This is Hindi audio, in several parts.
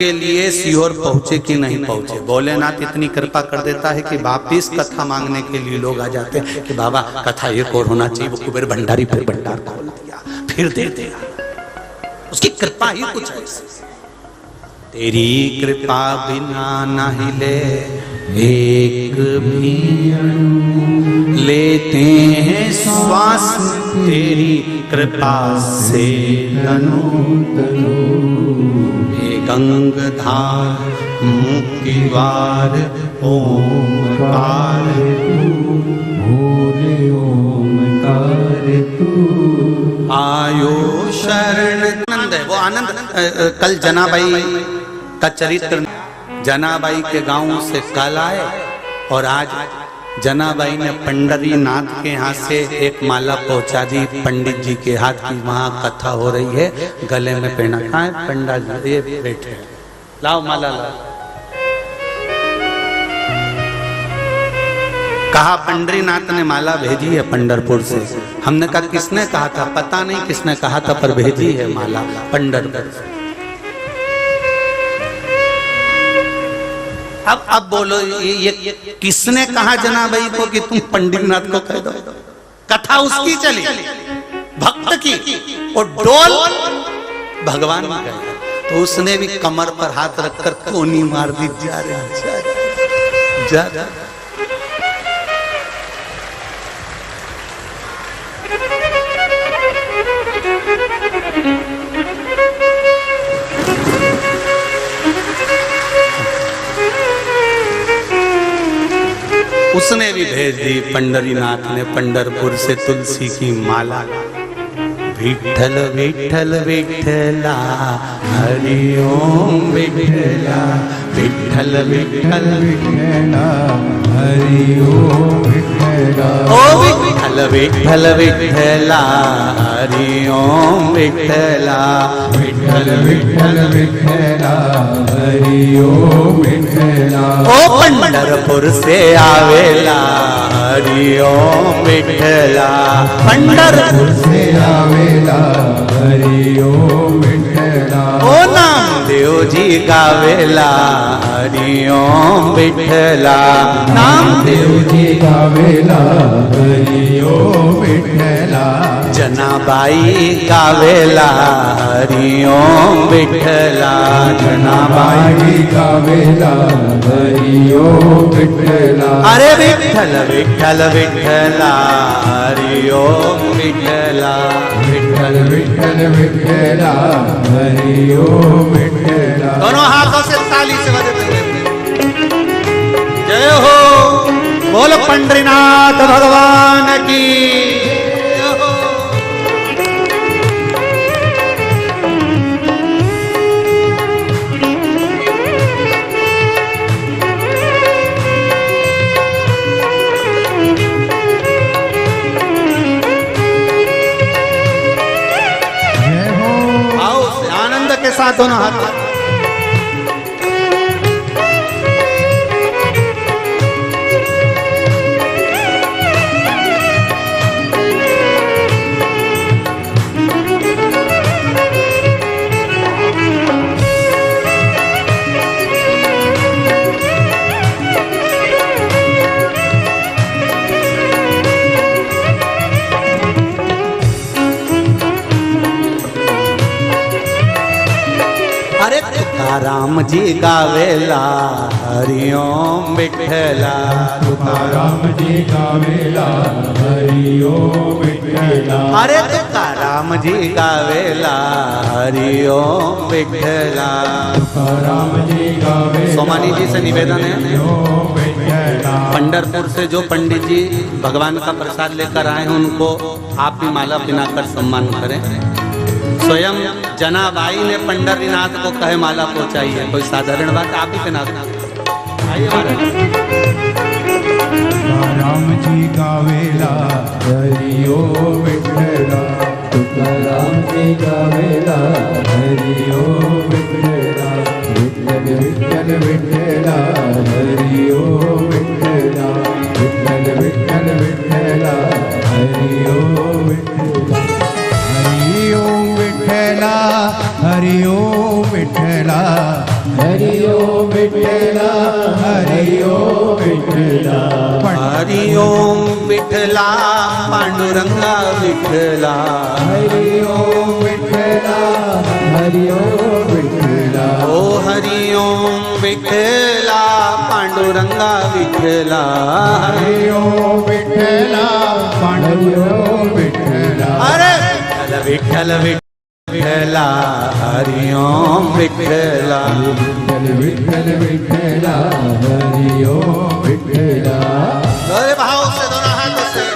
के लिए सीहोर पहुंचे कि नहीं पहुंचे। भोलेनाथ इतनी कृपा कर देता है कि वापिस कथा मांगने के लिए लोग आ जाते हैं कि बाबा कथा एक और होना चाहिए। वो कुबेर भंडारी फिर भंडार खोल दिया, फिर दे दिया। उसकी कृपा ही कुछ है। तेरी कृपा बिना नहीं ले एक भी लेते हैं श्वास, तेरी कृपा से तनु गंगधार मुक्ति द्वार ओमकार भोले ओमकार तू आयो शरण। आनंद है वो आनंद। कल जनाबाई का चरित्र, जनाबाई के गांव से कल आए और आज जनाबाई ने पंडरीनाथ के यहाँ से एक माला पहुंचा दी पंडित जी के हाथ की। वहां कथा हो रही है, गले में पहना। कहाँ है पंडा जी? ये बैठे, लाओ माला लाओ। कहा पंडरीनाथ ने माला भेजी है पंढरपुर से। हमने कहा किसने कहा था? पता नहीं किसने कहा था, पर भेजी है माला पंढरपुर से। अब बोलो ये किसने कहा जनाबाई को कि तुम पंडितनाथ को कह दो? कथा उसकी चली, भक्त की, और डोल भगवान का। तो उसने भी कमर पर हाथ रखकर कोनी मार दी, जा रहे जा, जा। उसने भी भेज दी पंडरीनाथ ने पंढरपुर से तुलसी की माला। विठल विठल विठला हरि ओम विठला, विठल विठल विठला हरि ओम विठला। ओ विठल विठल विठला हरि ओम विठला, विठल विठल विठला हरि ओम विठला। ओ पंढरपुर से आवेला हरि ओम विठला, पंढरपुर से आवेला हरि ओम विठला। ओ नामदेव जी गावेला हरि ओम विठला, नामदेव जी गावेला हरि ओम विठला। जनाबाई गावेला हरि ओम विठला, जनाबाई गावेला हरि ओम विठला। अरे विठल विठल विठला हरि ओम विठला, विठल विठल विठला हरि ओम विठला। दोनों हाथों से ताली से बजाते हुए जय हो। बोल पंडरीनाथ भगवान की। के साथ दोनों हाथ। राम जी गावेला हरि ओम विठला, तुकाराम जी गावेला हरि ओम विठला। अरे तुकाराम जी गावेला हरि ओम विठला, तुकाराम जी गावेला। सोमानी जी से निवेदन है, पंढरपुर से जो पंडित जी भगवान का प्रसाद लेकर आए हैं उनको आप भी माला पहनाकर सम्मान करें। स्वयं जनाबाई ने पंडरीनाथ को कहे माला पहुंचाई है, कोई साधारण बात आप ही पहना दो। राम जी गावेला हरि ओम विठला, तुकाराम जी गावेला हरि ओम विठला, विठल विठल विठला हरि ओम विठला, विठल विठल विठला हरि ओम विठला। हरि ओम विठला हरि ओम विठला हरि ओम विठला, हरि ओम विठला, हरि ओम विठला पांडुरंगा विठला, हरि ओम विठला, हरि ओम विठला, ओ हरि ओम विठला पांडुरंगा विठला, हरि ओम विठला, हरि ओम विठला, अरे विठ्ठल विठ्ठला हरि ओम विठ्ठला, विठ्ठल विठ्ठल विठ्ठला, हरि ओम विठला। गौरे भाव से दोनों हाथों से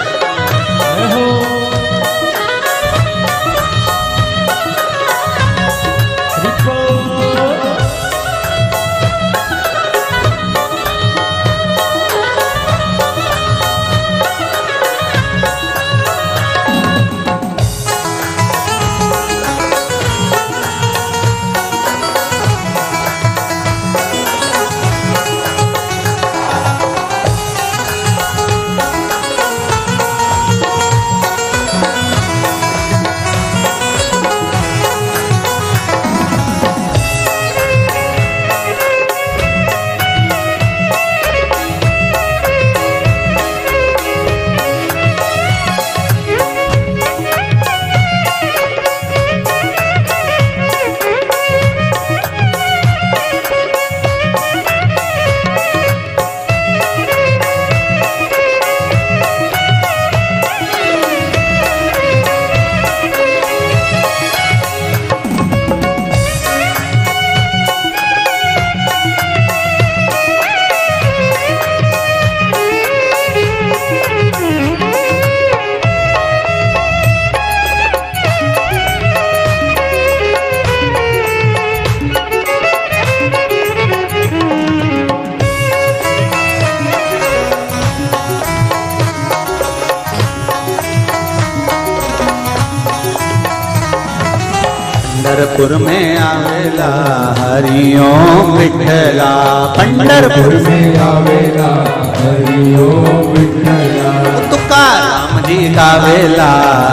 पंढरपुर में आवेला हरि ओम विठला, पंढरपुर में आवेला हरि ओम विठला, तुकाराम जी गावेला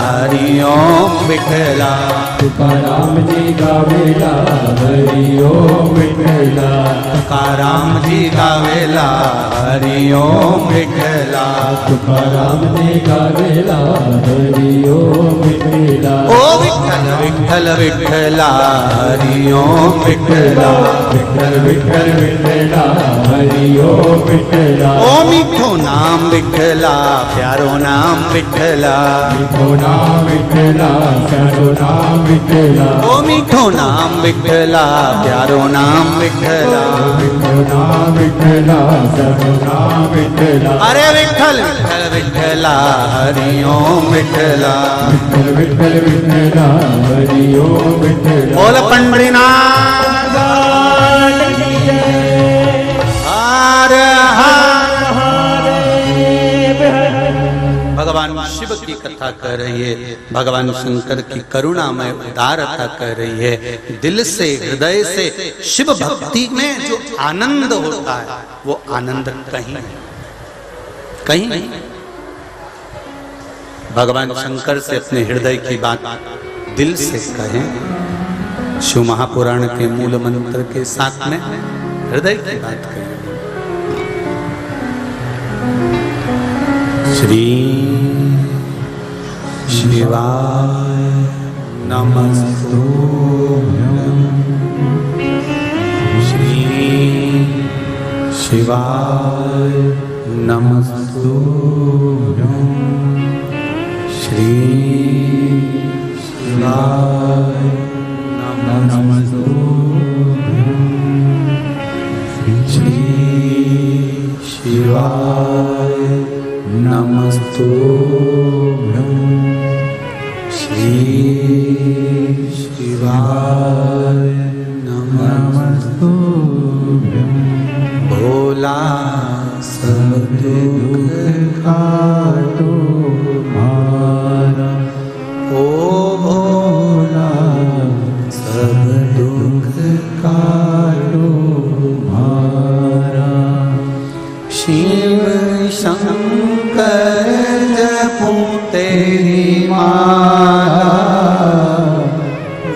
हरि ओम विठला, तुकाराम जी गावेला हरि ओम विठला, तुकाराम जी गावेला हरि ओम विठला, तुकाराम जी गावेला हरि ओम विठला, ओ विठ्ठल विठ्ठल विठला हरि ओम विठला, विठ्ठल विठ्ठल विठला, हरि ओम विठला, ओ मीठो नाम विठला प्यारो नाम विठला, मीठो नाम विठला, प्यारो नाम विठला, ओ मीठो नाम विठला प्यारो नाम विठला, मीठो नाम विठला, प्यारो नाम विठला, अरे विठ्ठल विठ्ठल विठला हरि ओम विठला, विठ्ठल विठ्ठल विठला, हरि ओम विठला, बोल पंढरीनाथ हर हर भगवान शिव की कथा कर रही है, भगवान शंकर की करुणामय उदारता कर रही है। दिल से हृदय से शिव भक्ति में जो आनंद होता है वो आनंद कहीं नहीं, कहीं नहीं। भगवान शंकर से अपने हृदय की बात दिल से कहें, शिव महापुराण के मूल मंत्र के साथ में हृदय की बात कहें। श्री शिवाय नमस्तुभ्यं, श्री शिवाय नमस्तुभ्यं, श्री शिवाय नमस्तुभ्यं, श्री शिवाय नमस्तुभ्यं, श्री शिवाय नमस्तुभ्यं, भोला सब दुख काटो मारा, ओ भोला सब दुख काटो मारा, शिव शंकर जपूं तेरी माला,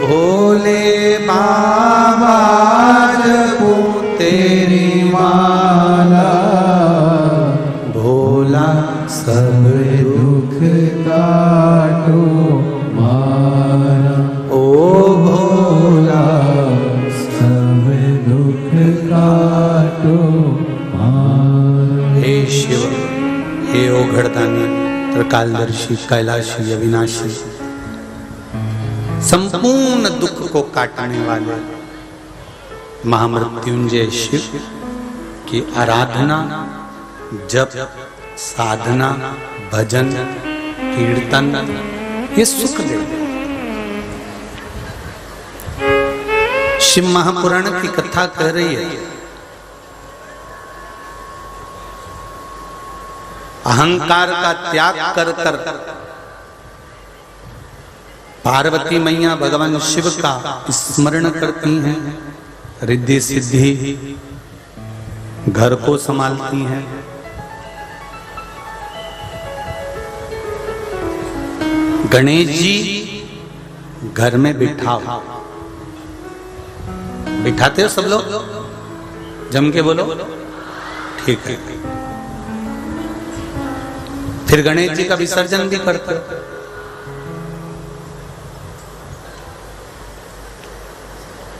भोले बाबा जपूं देवघरदानी, त्रिकालदर्शी, कैलाशी, अविनाशी, संपूर्ण दुख को काटने वाले महामृत्युंजय शिव की आराधना, जप, साधना, भजन, कीर्तन ये सुख देते। शिव महापुराण की कथा कह रही है, अहंकार का त्याग कर कर पार्वती मैया भगवान शिव का स्मरण करती हैं, रिद्धि सिद्धि घर को संभालती हैं। गणेश जी घर में बिठाओ, बिठाते हो सब लोग? जम के बोलो, ठीक है। फिर गणेश जी का विसर्जन भी करते हो।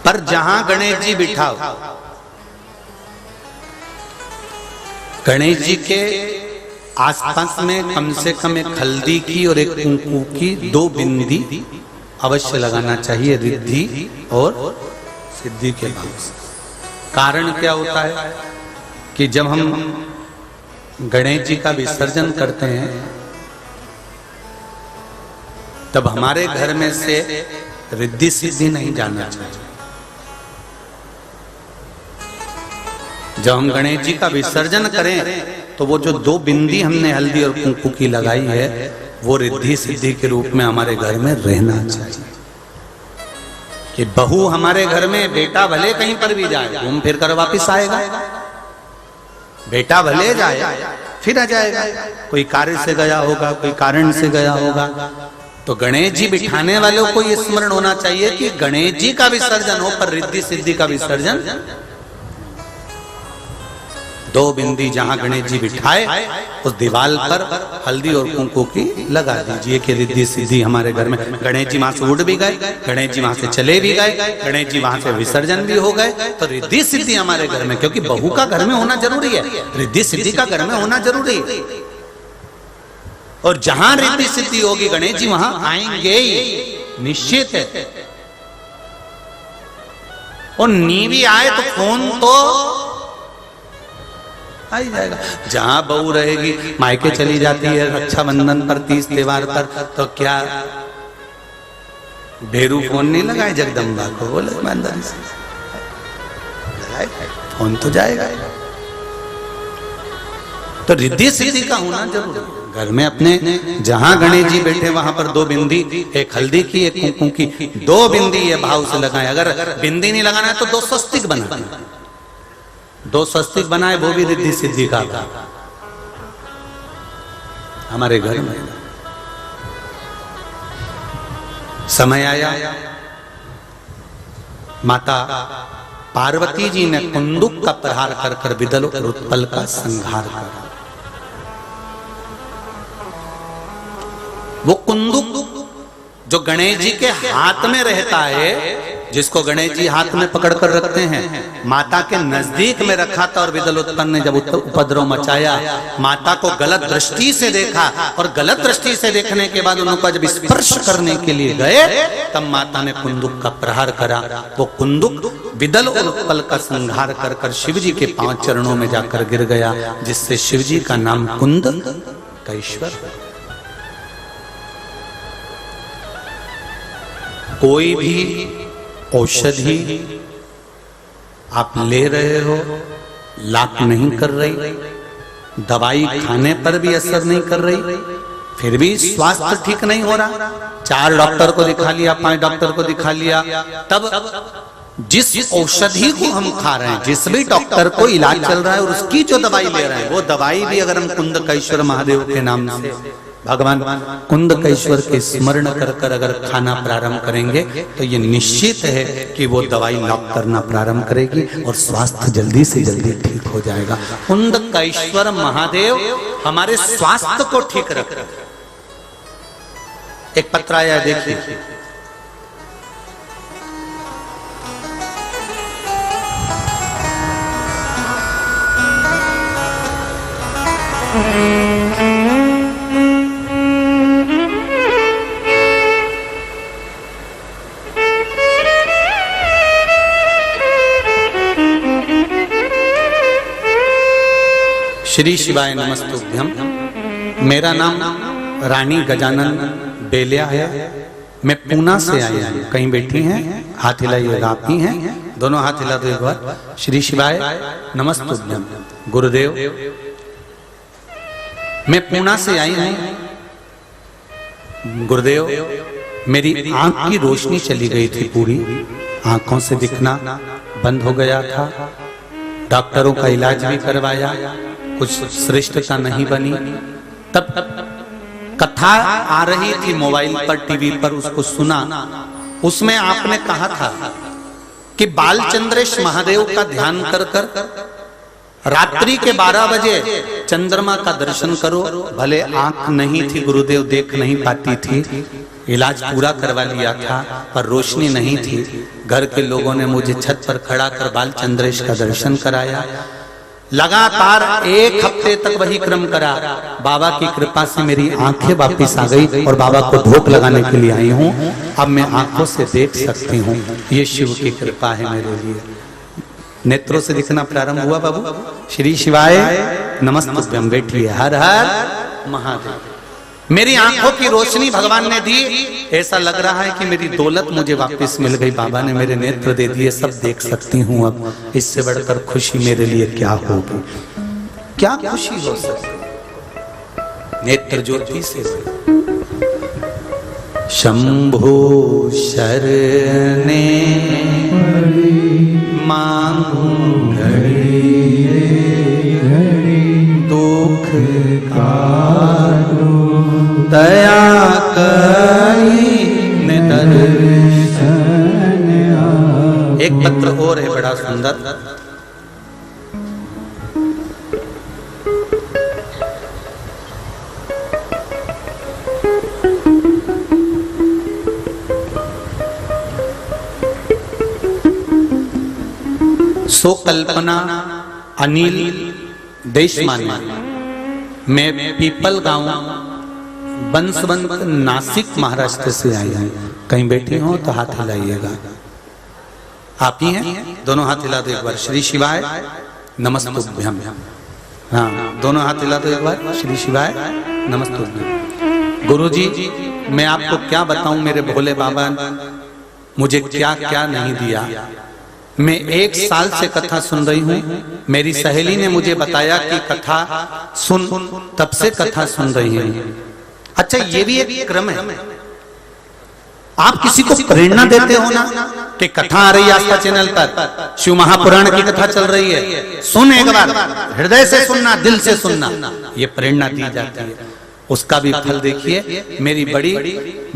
पर जहां गणेश जी बिठाओ, गणेश जी के आसपास में कम से कम एक हल्दी की और एक कुंकू की 2 बिंदी अवश्य लगाना चाहिए, रिद्धि और सिद्धि के भाव से। कारण क्या होता है कि जब हम गणेश जी का विसर्जन करते हैं तब हमारे घर में से रिद्धि सिद्धि नहीं जाना चाहिए। जब हम गणेश जी का विसर्जन करें तो वो जो 2 बिंदी हमने हल्दी और कुंकू की लगाई है वो रिद्धि सिद्धि के रूप में हमारे घर में रहना चाहिए। कि बहू हमारे घर में, बेटा भले कहीं पर भी जाए घूम फिर कर वापिस आएगा, बेटा भले जाए फिर आ जाएगा, कोई कार्य से गया होगा, कोई कारण से गया होगा। तो गणेश जी बिठाने वालों को ये स्मरण होना चाहिए कि गणेश जी का विसर्जन हो पर रिद्धि सिद्धि का विसर्जन। 2 बिंदी जहां गणेश जी बिठाए उस दीवार पर हल्दी और कुंकू की लगा दीजिए कि रिद्धि सिद्धि हमारे घर में। गणेश जी वहां से उड़ भी गए, गणेश जी वहां से चले भी गए, गणेश जी वहां से विसर्जन भी हो गए, तो रिद्धि सिद्धि हमारे घर में, क्योंकि बहू का घर में होना जरूरी है, रिद्धि सिद्धि का घर में होना जरूरी है। और जहां रिद्धि सिद्धि होगी गणेश जी वहां आएंगे ही, निश्चित है। और नी भी आए तो फोन तो आ ही जाएगा। जहां बहू रहेगी, मायके चली जाती है रक्षाबंधन पर, 30 त्योहार पर, तो क्या भेरू फोन नहीं लगाए जगदम्बा को? बोले ईमानदारी से लगाए, फोन तो जाएगा। तो रिद्धि सिद्धि का होना जरूरी है। घर में अपने जहां गणेश जी बैठे वहां पर 2 बिंदी, एक हल्दी की एक कुंकू की, 2 बिंदी ये भाव से लगाए। अगर बिंदी नहीं लगाना है तो 2 स्वस्तिक बनाए, 2 स्वस्तिक बनाए, वो भी रिद्धि सिद्धि का हमारे घर में। समय आया, माता पार्वती जी ने कुंदुक का प्रहार कर कर विदल और उत्पल का संहार करा। वो कुंदुक जो गणेश जी के हाथ में रहता है, जिसको गणेश जी हाथ में पकड़ कर रखते हैं, माता के नजदीक में रखा था। और विदलोत्पन्न ने जब उपद्रव मचाया, माता को गलत दृष्टि से देखा, और गलत दृष्टि से देखने के बाद उनको जब स्पर्श करने के लिए गए तब माता ने कुंदुक का प्रहार करा। वो कुंदुक विदल और उत्पल का संहार कर कर शिव जी के 5 चरणों में जाकर गिर गया, जिससे शिव जी का नाम कुंद कैश्वर। कोई भी औषधि आप ले रहे हो, लाभ नहीं कर रही, दवाई खाने पर भी असर नहीं कर रही, फिर भी स्वास्थ्य ठीक नहीं हो रहा, 4 डॉक्टर को दिखा लिया, 5 डॉक्टर को दिखा लिया, तब जिस औषधि को हम खा रहे हैं, जिस भी डॉक्टर को इलाज चल रहा है और उसकी जो दवाई ले रहे हैं, वो दवाई भी अगर हम कुंद कैश्वर महादेव के नाम से, भगवान कुंद कैश्वर के स्मरण कर कर अगर खाना प्रारंभ करेंगे तो ये निश्चित है कि वो दवाई लाभ करना प्रारंभ करेगी और स्वास्थ्य जल्दी से जल्दी ठीक हो जाएगा। कुंद कैश्वर महादेव हमारे स्वास्थ्य को ठीक रखते हैं। एक पत्र आया, देखिए, श्री शिवाय नमस्तुभ्यम। मेरा नाम रानी गजानन बेलिया है। मैं पूना से आई हूँ। कहीं बैठी हैं, हाथ हिलाइएगा। आप ही हैं, दोनों हाथ हिला दो एक बार। श्री शिवाय नमस्तुभ्यम। गुरुदेव, मैं पूना से आई हूँ। गुरुदेव, मेरी आंख की रोशनी चली गई थी, पूरी आंखों से दिखना बंद हो गया था। डॉक्टरों का इलाज भी करवाया, कुछ श्रेष्ठता नहीं बनी। तब कथा आ रही थी मोबाइल पर, टीवी पर, उसको सुना। उसमें आपने कहा था कि बालचंद्रेश महादेव का ध्यान कर कर रात्रि के 12 बजे चंद्रमा का दर्शन करो। भले आंख नहीं थी गुरुदेव, देख नहीं पाती थी, इलाज पूरा करवा लिया था, पर रोशनी नहीं थी। घर के लोगों ने मुझे छत पर खड़ा कर बालचंद्रेश का दर्शन कराया। लगातार 1 हफ्ते तक वही क्रम करा। बाबा की कृपा से मेरी आंखें वापस आ गई और बाबा को धूप लगाने के लिए आई हूँ। अब मैं आंखों से देख सकती हूँ। ये शिव की कृपा है मेरे लिए। नेत्रों से दिखना प्रारंभ हुआ बाबू। श्री शिवाय नमस्तुभ्यम। बैठिए। हर हर महादेव। मेरी आंखों की रोशनी भगवान ने दी। ऐसा लग रहा है कि मेरी दौलत मुझे वापस मिल गई। बाबा ने मेरे नेत्र दे दिए, सब देख सकती हूँ अब। इससे बढ़कर खुशी मेरे लिए क्या होगी? क्या खुशी हो सकती? नेत्र ज्योति से। शंभो शरणे मांगू दुख कारो, दया करी दर्शन। एक पत्र और है बड़ा सुंदर। सो कल्पना अनिल देशमानी। मैं पीपल गांव बंसवंत नासिक महाराष्ट्र से आई हूँ। कहीं बैठी हो तो हाथ हिलाइएगा। आप ही हैं, दोनों हाथ हिला दो एक बार। श्री शिवाय नमस्तुभ्यम। हाँ, दोनों हाथ हिला दो एक बार। श्री शिवाय नमस्तुभ्यम। गुरुजी, मैं आपको क्या बताऊं, मेरे भोले बाबा मुझे क्या क्या नहीं दिया। मैं 1 साल से कथा सुन रही हूँ। मेरी सहेली ने मुझे बताया कि कथा सुन, तब से कथा सुन रही हूँ। अच्छा, ये भी एक क्रम है। आप किसी को प्रेरणा देते हो ना कि कथा आ रही है आस्था चैनल पर, शिव महापुराण की कथा चल रही है, सुन एक बार, हृदय से सुनना, दिल से सुनना, ये प्रेरणा दी जाती है। उसका भी फल देखिए। मेरी बड़ी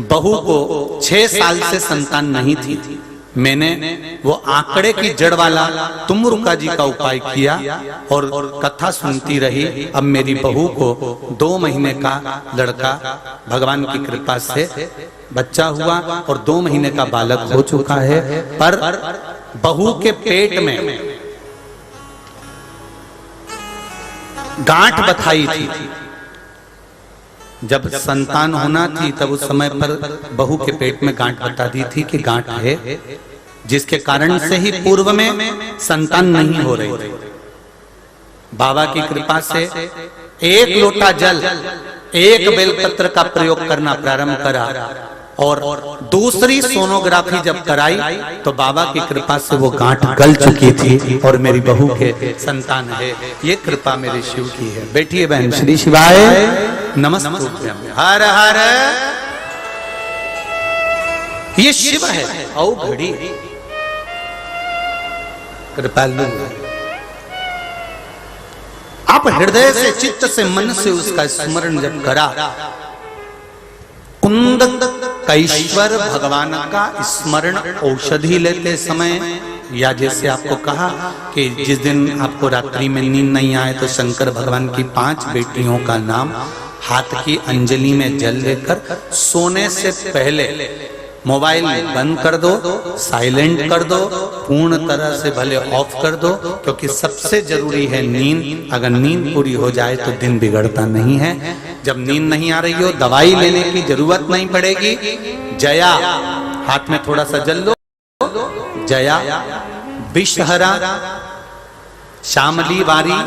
बहू को 6 साल से संतान नहीं थी। मैंने वो आंकड़े की जड़ वाला तुमरुका जी का उपाय किया और कथा सुनती रही। अब मेरी बहू को 2 महीने का लड़का भगवान की कृपा से बच्चा हुआ और 2 महीने का बालक हो चुका है। पर बहू के पेट में गांठ बथाई थी। जब संतान होना थी तब उस समय पर बहू के पेट में गांठ बता दी थी कि गांठ है, जिसके कारण से ही पूर्व में संतान नहीं हो रही थी। बाबा की कृपा से 1 लोटा जल, 1 बेलपत्र का प्रयोग करना प्रारंभ करा और दूसरी सोनोग्राफी जब कराई तो बाबा की कृपा से वो गांठ गल चुकी थी और मेरी बहू के संतान है। ये कृपा मेरे शिव की है। बैठिए बहन। श्री शिवाय नमस्तुभ्यम। हर हर। ये शिव है औ घड़ी कृपालु। आप हृदय से, चित्त से, मन से उसका स्मरण जब करा, कुंद कैश्वर भगवान का स्मरण औषधि लेते समय, या जैसे आपको कहा कि जिस दिन आपको रात्रि में नींद नहीं आए तो शंकर भगवान की 5 बेटियों का नाम हाथ की अंजलि में जल लेकर सोने से पहले मोबाइल बंद कर दो, साइलेंट कर दो, पूर्ण तरह से भले ऑफ कर दो, क्योंकि सबसे जरूरी है नींद। अगर नींद पूरी हो जाए तो दिन बिगड़ता नहीं है। जब नींद नहीं आ रही हो, दवाई लेने की जरूरत नहीं पड़ेगी। जया हाथ में थोड़ा सा जल लो, जया, विषहरा, श्यामली वारी,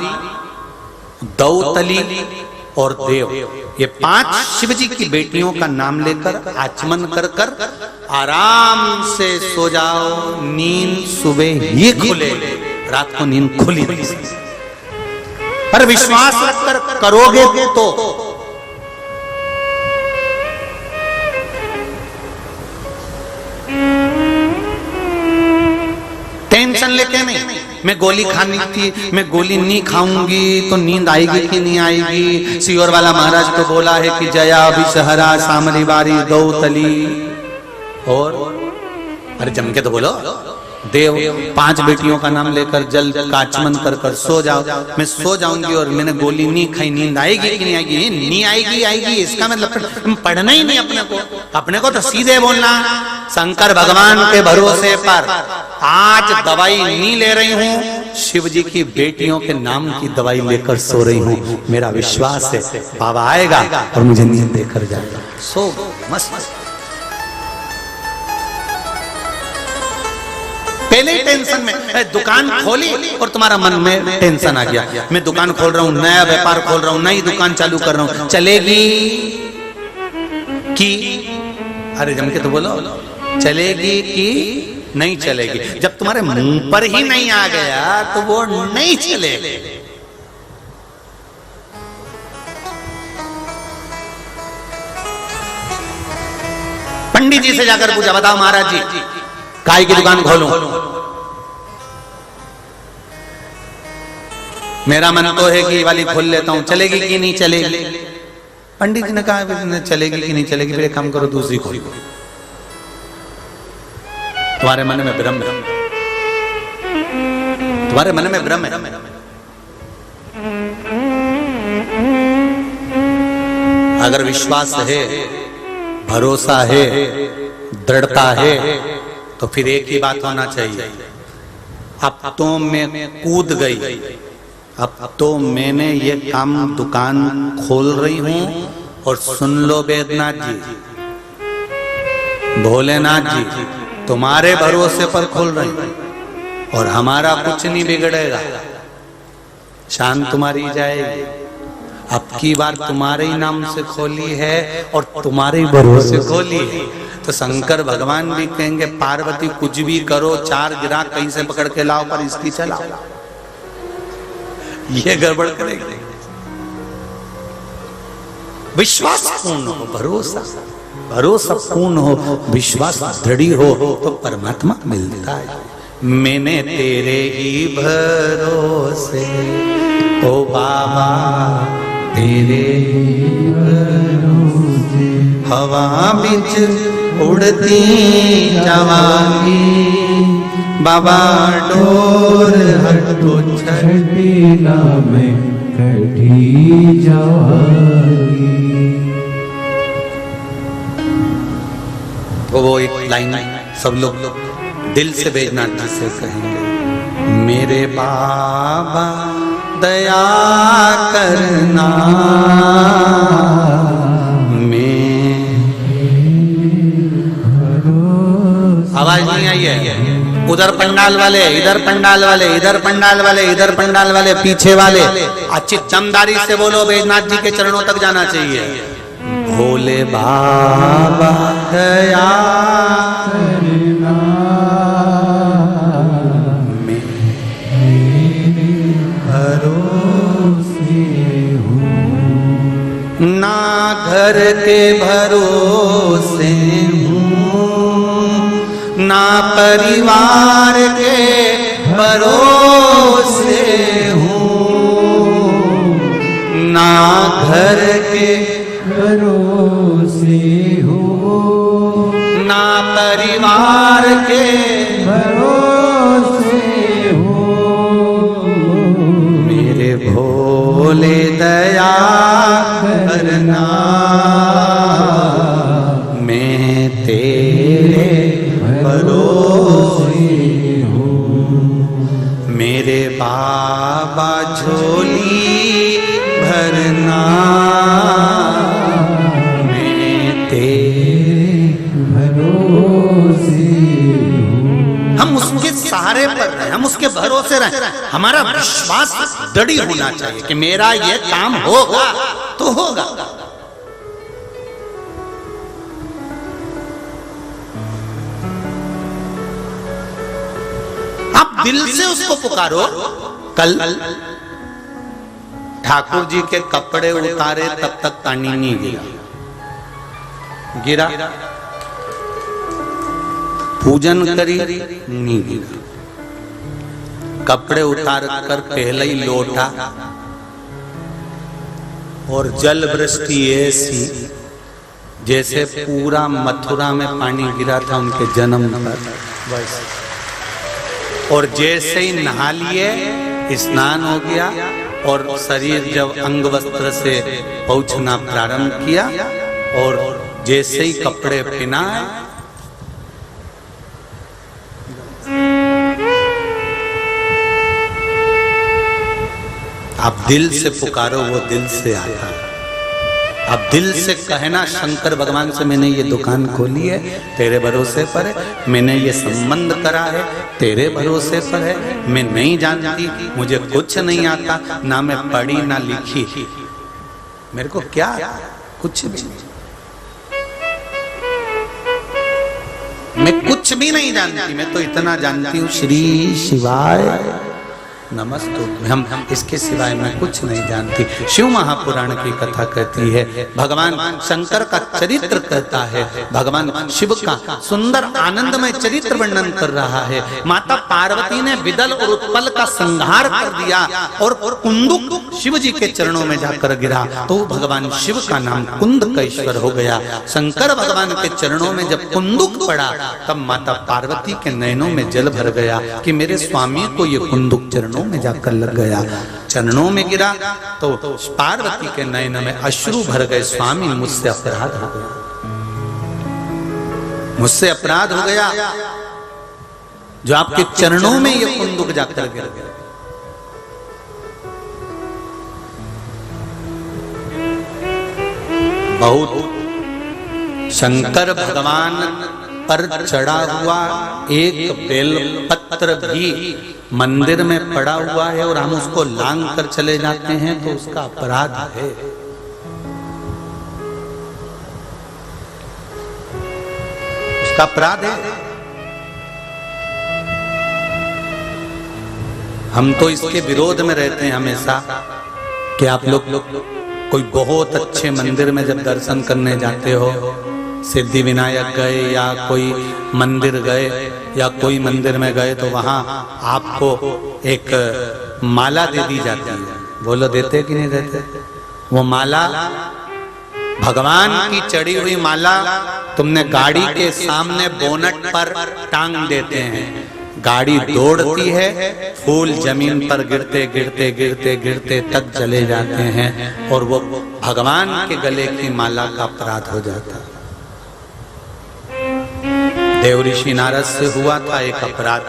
दौतली और देव, ये 5 शिव जी की बेटियों का नाम लेकर आचमन कर कर आराम से सो जाओ। नींद सुबह ही खुले, रात को नींद खुली नहीं। पर विश्वास रखकर करोगे तो टेंशन लेके नहीं, मैं गोली खानी थी, मैं गोली नहीं खाऊंगी तो नींद आएगी कि नहीं आएगी। सियोर वाला महाराज तो बोला है कि जया विषहरा सामरी बारी दौतली। और अरे जम के तो बोलो, देव 5 बेटियों का नाम लेकर जल का आचमन कर कर सो जाओ। मैं सो जाऊंगी और मैंने गोली नहीं खाई, नींद आएगी कि नहीं आएगी? नहीं आएगी, आएगी इसका मतलब पढ़ना ही नहीं अपने को तो सीधे बोलना, शंकर भगवान के भरोसे पर आज दवाई नहीं ले रही हूँ, शिव जी की बेटियों के नाम की दवाई लेकर सो रही हूँ। मेरा विश्वास है बाबा आएगा और मुझे नींद देकर जाएगा। सो मस्त पहले ही टेंशन में दुकान खोली और तुम्हारा मन में टेंशन आ गया, मैं दुकान खोल रहा हूँ, नया व्यापार खोल रहा हूँ, नई दुकान चालू कर रहा हूँ, चलेगी कि? अरे जम के तो बोलो, चलेगी कि नहीं चलेगी? जब तुम्हारे मुंह पर ही नहीं आ गया तो वो नहीं चलेगी। पंडित जी से जाकर पूछा, बताओ महाराज जी काय की दुकान खोलूं? मेरा मन तो है कि वाली खोल लेता हूं, चलेगी कि नहीं चलेगी? पंडित जी ने कहा चलेगी कि नहीं चलेगी, फिर एक काम करो दूसरी खोलो। तुम्हारे मन में भ्रम है, तुम्हारे मन में भ्रम है। अगर विश्वास है, भरोसा है, दृढ़ता है तो फिर एक ही बात होना चाहिए, अब तो मैं कूद गई, अब तो मैंने ये काम दुकान खोल रही हूं। और सुन लो बैद्यनाथ जी, भोलेनाथ जी, तुम्हारे भरोसे पर खोल रही हूं और हमारा कुछ नहीं बिगड़ेगा, शान तुम्हारी जाएगी। अब की बार तुम्हारे ही नाम से खोली है और तुम्हारे ही भरोसे खोली है, तो शंकर भगवान भी कहेंगे पार्वती कुछ भी करो, 4 गिराक कहीं से पकड़ के लाओ पर इसकी चलाओ, ये गड़बड़ करेगी। विश्वास पूर्ण हो, भरोसा पूर्ण हो, विश्वास दृढ़ हो तो परमात्मा मिलता है। मैंने तेरे ही भरोसे ओ बाबा, तेरे ही भरोसे हवा बिच उड़ती जवानी, बाबा डोर हटो छठी ना में कटी जवानी। तो वो एक लाइन सब लोग दिल से बैजनाथ जी से कहेंगे, मेरे बाबा दया करना, आवाज नहीं आई है? उधर पंडाल वाले, इधर पंडाल वाले, इधर पंडाल वाले, इधर पंडाल वाले, पीछे वाले अच्छी दमदारी से बोलो, बैजनाथ जी के चरणों तक जाना चाहिए। भोले बाबा दया करना, मेरे भरोसे हूँ, ना घर के भरोसे ना परिवार के भरोसे हूँ, ना घर के भरोसे हूँ, ना परिवार के भरोसे हूँ, मेरे भोले दया करना, मैं तेरे भरोसे हूँ, मेरे बाबा झोली भरना, मैं तेरे भरोसे हूँ। हम उसके सहारे किनारे पर रहें, हम उसके भरोसे रहें। हमारा विश्वास दृढ़ होना चाहिए कि मेरा ये काम होगा तो होगा। आप दिल से उसको पुकारो। कल ठाकुर जी के कपड़े उतारे तब तक पानी नहीं गिरा, पूजन करी नहीं गिरा, कपड़े उतार कर पहले ही लौटा और जल वृष्टि ऐसी जैसे पूरा मथुरा में पानी गिरा था उनके जन्म पर। और जैसे ही नहा लिए, स्नान हो गया और शरीर जब अंग वस्त्र से पोंछना प्रारंभ किया और जैसे ही कपड़े पहनाए, आप दिल से पुकारो, वो दिल से आता है। आप दिल से कहना शंकर भगवान से, मैंने ये दुकान खोली है तेरे भरोसे पर है, मैंने ये संबंध करा है तेरे भरोसे पर है, मैं नहीं जानती, मुझे कुछ नहीं आता, ना मैं पढ़ी ना लिखी, मेरे को क्या कुछ भी नहीं, मैं कुछ भी नहीं जानती, मैं तो इतना जानती हूँ श्री शिवाय नमस्तुभ्यं, हम इसके सिवाय मैं कुछ नहीं जानती। शिव महापुराण की कथा कहती है, भगवान शंकर का चरित्र कहता है, भगवान शिव का सुंदर आनंदमय चरित्र वर्णन कर रहा है। माता पार्वती ने विदल और उत्पल का संहार कर दिया और कुंदुक शिव जी के चरणों में जाकर गिरा, तो भगवान शिव का नाम कुंदकेश्वर हो गया। शंकर भगवान के चरणों में जब कुंदुक पड़ा, तब माता पार्वती के नयनों में जल भर गया कि मेरे स्वामी को ये कुंदुक चरणों में जाकर लग गया। चरणों में गिरा तो पार्वती के नयन में अश्रु भर गए, स्वामी मुझसे अपराध हो गया, मुझसे अपराध हो गया जो आपके चरणों में ये कुंदुक जाकर गिर गया। बहुत शंकर भगवान पर चढ़ा हुआ एक बेलपत्र भी मंदिर में पड़ा हुआ है और हम उसको लांग कर चले जाते हैं तो उसका अपराध है। उसका अपराध है। हम तो इसके विरोध में रहते हैं हमेशा कि आप लोग कोई बहुत अच्छे मंदिर में जब दर्शन करने जाते हो, सिद्धि विनायक गए या कोई मंदिर गए या कोई मंदिर में गए, तो वहां आपको एक माला दे दी जाती है। बोलो देते कि नहीं देते? वो माला भगवान की चढ़ी हुई माला तुमने गाड़ी के सामने बोनट पर टांग देते हैं, गाड़ी दौड़ती है, फूल जमीन पर गिरते गिरते गिरते गिरते तक चले जाते हैं और वो भगवान के गले की माला का अपराध हो जाता है। देव ऋषि नारद से हुआ था एक अपराध,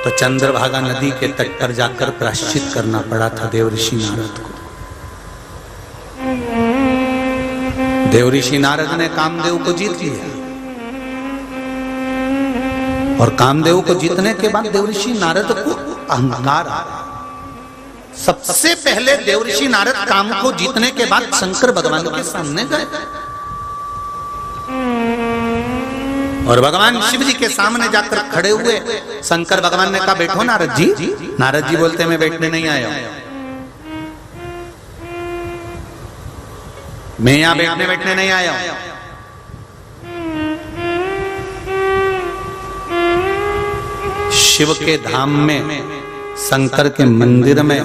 तो चंद्रभागा नदी के तट पर जाकर प्रायश्चित करना पड़ा था देव ऋषि नारद को। देव ऋषि नारद ने कामदेव को जीत लिया और कामदेव को जीतने के बाद देव ऋषि नारद को अहंकार आ गया। सबसे पहले देव ऋषि नारद काम को जीतने के बाद शंकर भगवान के सामने गए और भगवान शिव जी के सामने जाकर खड़े हुए। शंकर भगवान ने कहा बैठो नारद जी। नारद जी बोलते मैं बैठने नहीं आया, मैं यहां बैठने नहीं आया हूं। शिव के धाम में, शंकर के मंदिर में,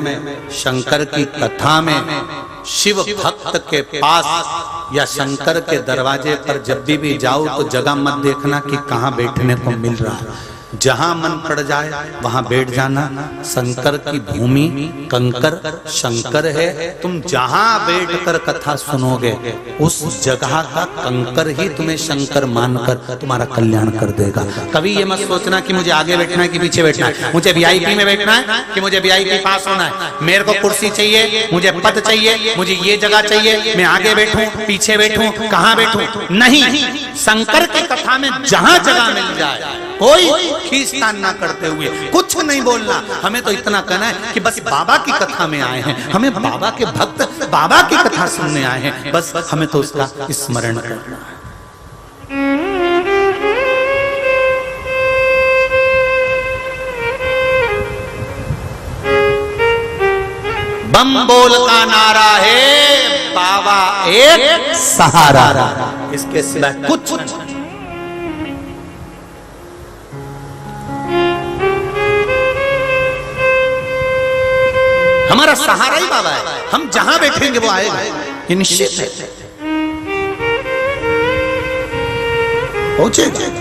शंकर की कथा में, शिव भक्त के पास या शंकर के दरवाजे पर जब भी जाओ तो जगह मत देखना कि कहाँ बैठने को मिल रहा है। जहां मन पड़ जाए वहां बैठ जाना। शंकर की भूमि कंकर शंकर है, तुम जहां बैठकर कथा सुनोगे उस जगह का कंकर ही तुम्हें शंकर मानकर तुम्हारा कल्याण कर देगा। कभी ये मत सोचना कि मुझे आगे बैठना है कि पीछे बैठना है, मुझे वीआईपी में बैठना है कि मुझे वीआईपी पास होना है, मेरे को कुर्सी चाहिए, मुझे पद चाहिए, मुझे ये जगह चाहिए, मैं आगे बैठूं पीछे बैठूं कहां बैठूं। नहीं, शंकर की कथा में जहां जगह मिल जाए कोई खींचतान ना करते हुए, कुछ नहीं बोलना। हमें तो इतना कहना है कि बस बाबा की कथा में आए हैं, हमें बाबा के भक्त बाबा की कथा सुनने आए हैं, बस हमें तो उसका स्मरण करना है। बम बोल का नारा है, बाबा एक सहारा, इसके सिवाय कुछ नहीं। हमारा सहारा ही बाबा है, हम जहां बैठेंगे वो आएगा, ये निश्चित है, पहुंचेगा।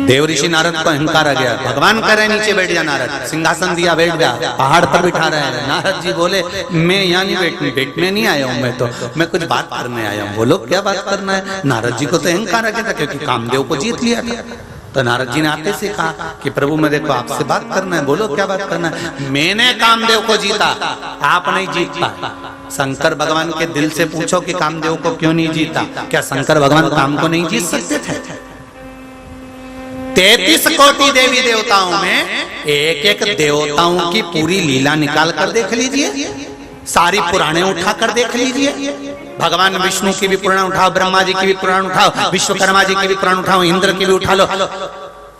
देव ऋषि नारद को अहंकार आ गया, भगवान कह रहे नीचे बैठ जा नारद, सिंहासन दिया बैठ जा, पहाड़ पर बिठा रहे हैं। नारद जी बोले मैं यहाँ नहीं बैठने नहीं आया हूँ, मैं कुछ बात करने आया हूँ। बोलो क्या बात करना है? नारद जी को तो अहंकार आ गया था क्योंकि कामदेव को जीत लिया था। तो नारद जी ने आते से कहा कि प्रभु मैं देखो आपसे बात करना है, बोलो क्या बात करना है? मैंने कामदेव को जीता, आप नहीं जीत पाए। शंकर भगवान के दिल से पूछो कि कामदेव को क्यों नहीं जीता? क्या शंकर भगवान काम को नहीं जीत सकते थे? 33 कोटि देवी देवताओं में एक एक देवताओं की पूरी लीला निकाल कर देख लीजिए, सारी पुराणे उठा कर देख लीजिए। भगवान विष्णु की भी पुराण उठाओ, ब्रह्मा जी की भी पुराण उठाओ, विश्वकर्मा जी की भी पुराण उठाओ, इंद्र की भी उठा लो,